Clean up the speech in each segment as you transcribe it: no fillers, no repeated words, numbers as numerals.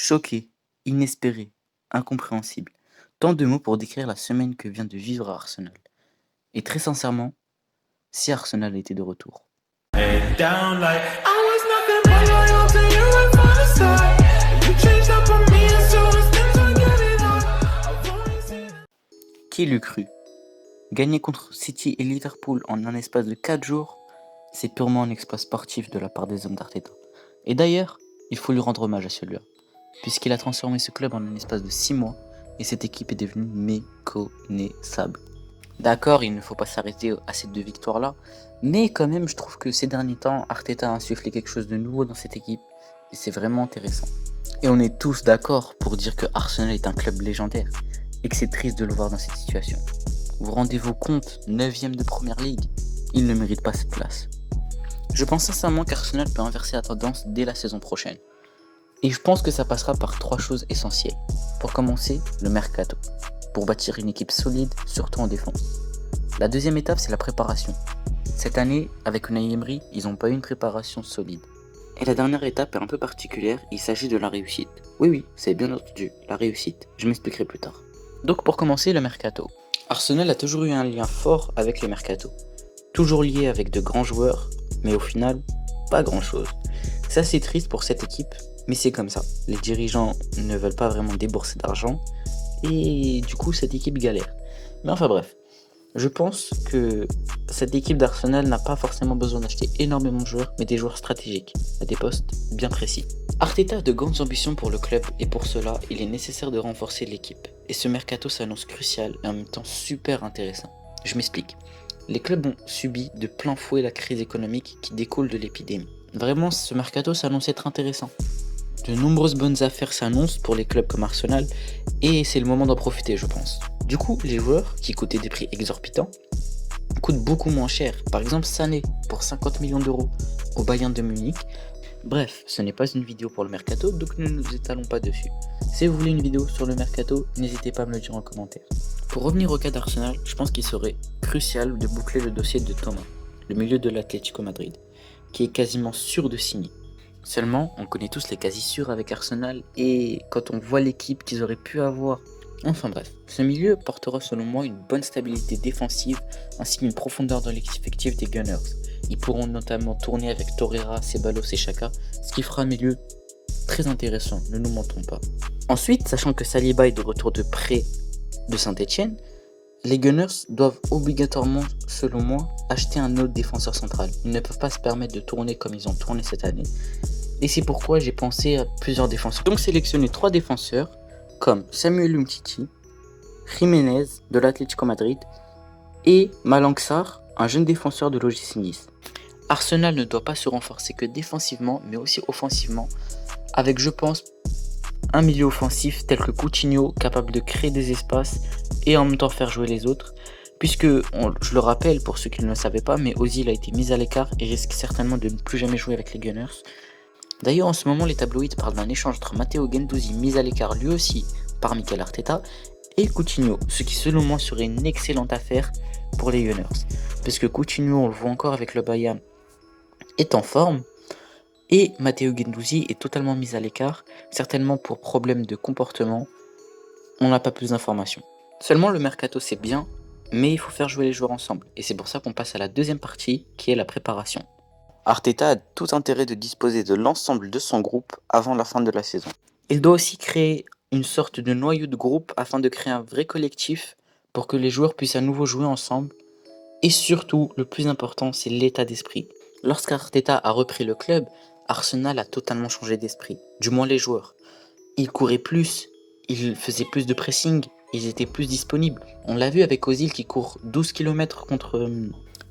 Choqué, inespéré, incompréhensible. Tant de mots pour décrire la semaine que vient de vivre Arsenal. Et très sincèrement, si Arsenal était de retour. Head down like I was nothing but loyal to you and for the start. You changed up on me and so as things were getting hard. I've always seen. Qui l'eût cru? Gagner contre City et Liverpool en un espace de 4 jours, c'est purement un exploit sportif de la part des hommes d'Arteta. Et d'ailleurs, il faut lui rendre hommage à celui-là, puisqu'il a transformé ce club en un espace de 6 mois, et cette équipe est devenue méconnaissable. D'accord, il ne faut pas s'arrêter à ces 2 victoires-là, mais quand même, je trouve que ces derniers temps, Arteta a insufflé quelque chose de nouveau dans cette équipe, et c'est vraiment intéressant. Et on est tous d'accord pour dire que Arsenal est un club légendaire, et que c'est triste de le voir dans cette situation. Vous rendez-vous compte, 9ème de Première Ligue, il ne mérite pas cette place. Je pense sincèrement qu'Arsenal peut inverser la tendance dès la saison prochaine. Et je pense que ça passera par 3 choses essentielles. Pour commencer, le mercato, pour bâtir une équipe solide, surtout en défense. La deuxième étape, c'est la préparation. Cette année, avec Unai Emery, ils n'ont pas eu une préparation solide. Et la dernière étape est un peu particulière, il s'agit de la réussite. Oui, c'est bien entendu, la réussite. Je m'expliquerai plus tard. Donc pour commencer, le mercato. Arsenal a toujours eu un lien fort avec les mercatos. Toujours lié avec de grands joueurs, mais au final, pas grand chose. C'est assez triste pour cette équipe, mais c'est comme ça. Les dirigeants ne veulent pas vraiment débourser d'argent, et du coup cette équipe galère. Mais enfin bref, je pense que cette équipe d'Arsenal n'a pas forcément besoin d'acheter énormément de joueurs, mais des joueurs stratégiques, à des postes bien précis. Arteta a de grandes ambitions pour le club, et pour cela, il est nécessaire de renforcer l'équipe. Et ce mercato s'annonce crucial et en même temps super intéressant. Je m'explique. Les clubs ont subi de plein fouet la crise économique qui découle de l'épidémie. Vraiment, ce mercato s'annonce être intéressant. De nombreuses bonnes affaires s'annoncent pour les clubs comme Arsenal et c'est le moment d'en profiter, je pense. Du coup, les joueurs, qui coûtaient des prix exorbitants, coûtent beaucoup moins cher. Par exemple, Sané, pour 50 millions d'euros au Bayern de Munich. Bref, ce n'est pas une vidéo pour le mercato, donc ne nous étalons pas dessus. Si vous voulez une vidéo sur le mercato, n'hésitez pas à me le dire en commentaire. Pour revenir au cas d'Arsenal, je pense qu'il serait crucial de boucler le dossier de Thomas, le milieu de l'Atlético Madrid, qui est quasiment sûr de signer. Seulement, on connaît tous les quasi sûrs avec Arsenal, et quand on voit l'équipe qu'ils auraient pu avoir. Enfin bref, ce milieu portera selon moi une bonne stabilité défensive, ainsi qu'une profondeur dans l'effectif des Gunners. Ils pourront notamment tourner avec Torreira, Ceballos et Xhaka, ce qui fera un milieu très intéressant, ne nous mentons pas. Ensuite, sachant que Saliba est de retour de prêt de Saint-Etienne, les Gunners doivent obligatoirement, selon moi, acheter un autre défenseur central. Ils ne peuvent pas se permettre de tourner comme ils ont tourné cette année. Et c'est pourquoi j'ai pensé à plusieurs défenseurs. Donc sélectionner 3 défenseurs, comme Samuel Umtiti, Jiménez de l'Atlético Madrid et Malang Sarr, un jeune défenseur de l'OGC Nice. Arsenal ne doit pas se renforcer que défensivement, mais aussi offensivement, avec, je pense, un milieu offensif tel que Coutinho, capable de créer des espaces et en même temps faire jouer les autres, puisque, je le rappelle pour ceux qui ne le savaient pas, mais Ozil a été mis à l'écart et risque certainement de ne plus jamais jouer avec les Gunners. D'ailleurs, en ce moment, les tabloïds parlent d'un échange entre Matteo Guendouzi, mis à l'écart lui aussi par Mikel Arteta, et Coutinho, ce qui selon moi serait une excellente affaire pour les Gunners, parce que Coutinho, on le voit encore avec le Bayern, est en forme, et Matteo Guendouzi est totalement mis à l'écart, certainement pour problème de comportement. On n'a pas plus d'informations. Seulement le mercato c'est bien, mais il faut faire jouer les joueurs ensemble, et c'est pour ça qu'on passe à la deuxième partie, qui est la préparation. Arteta a tout intérêt de disposer de l'ensemble de son groupe avant la fin de la saison. Il doit aussi créer une sorte de noyau de groupe afin de créer un vrai collectif pour que les joueurs puissent à nouveau jouer ensemble. Et surtout, le plus important, c'est l'état d'esprit. Lorsqu'Arteta a repris le club, Arsenal a totalement changé d'esprit, du moins les joueurs. Ils couraient plus, ils faisaient plus de pressing, ils étaient plus disponibles. On l'a vu avec Ozil qui court 12 km contre...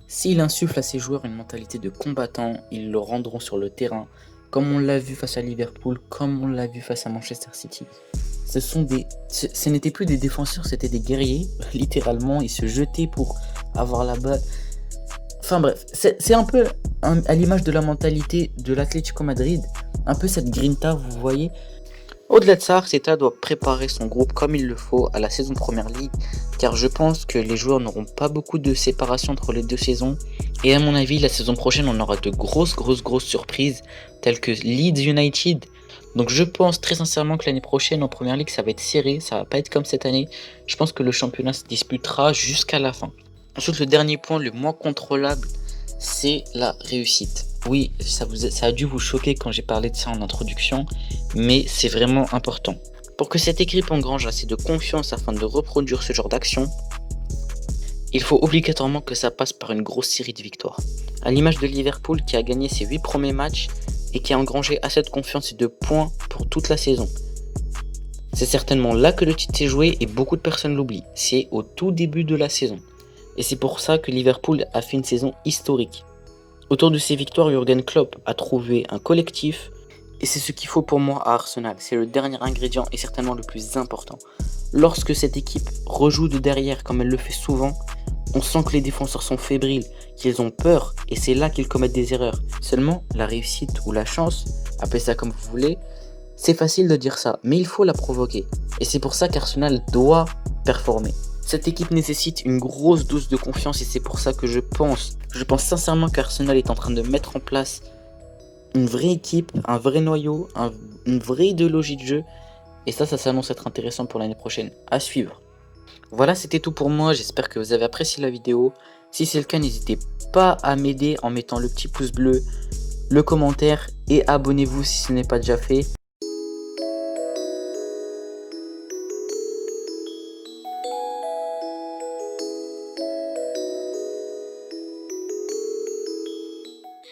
S'il insuffle à ses joueurs une mentalité de combattant, ils le rendront sur le terrain, comme on l'a vu face à Liverpool, comme on l'a vu face à Manchester City. Ce n'étaient plus des défenseurs, c'était des guerriers, littéralement, ils se jetaient pour avoir la balle. Enfin bref, c'est un peu à l'image de la mentalité de l'Atlético Madrid, un peu cette grinta, vous voyez. Au-delà de ça, Arteta doit préparer son groupe comme il le faut à la saison Première Ligue, car je pense que les joueurs n'auront pas beaucoup de séparation entre les 2 saisons, et à mon avis, la saison prochaine, on aura de grosses surprises, telles que Leeds United, Donc je pense très sincèrement que l'année prochaine en Première Ligue ça va être serré, ça va pas être comme cette année. Je pense que le championnat se disputera jusqu'à la fin. Ensuite le dernier point le moins contrôlable, c'est la réussite. Oui, ça a dû vous choquer quand j'ai parlé de ça en introduction, mais c'est vraiment important. Pour que cette équipe engrange assez de confiance afin de reproduire ce genre d'action, il faut obligatoirement que ça passe par une grosse série de victoires. À l'image de Liverpool qui a gagné ses 8 premiers matchs et qui a engrangé assez de confiance et de points pour toute la saison. C'est certainement là que le titre s'est joué et beaucoup de personnes l'oublient. C'est au tout début de la saison. Et c'est pour ça que Liverpool a fait une saison historique. Autour de ces victoires, Jürgen Klopp a trouvé un collectif et c'est ce qu'il faut pour moi à Arsenal. C'est le dernier ingrédient et certainement le plus important. Lorsque cette équipe rejoue de derrière comme elle le fait souvent, on sent que les défenseurs sont fébriles, qu'ils ont peur et c'est là qu'ils commettent des erreurs. Seulement, la réussite ou la chance, appelez ça comme vous voulez, c'est facile de dire ça, mais il faut la provoquer. Et c'est pour ça qu'Arsenal doit performer. Cette équipe nécessite une grosse dose de confiance et c'est pour ça que je pense sincèrement qu'Arsenal est en train de mettre en place une vraie équipe, un vrai noyau, une vraie idéologie de jeu. Et ça s'annonce être intéressant pour l'année prochaine. À suivre. Voilà, c'était tout pour moi. J'espère que vous avez apprécié la vidéo. Si c'est le cas, n'hésitez pas à m'aider en mettant le petit pouce bleu, le commentaire et abonnez-vous si ce n'est pas déjà fait.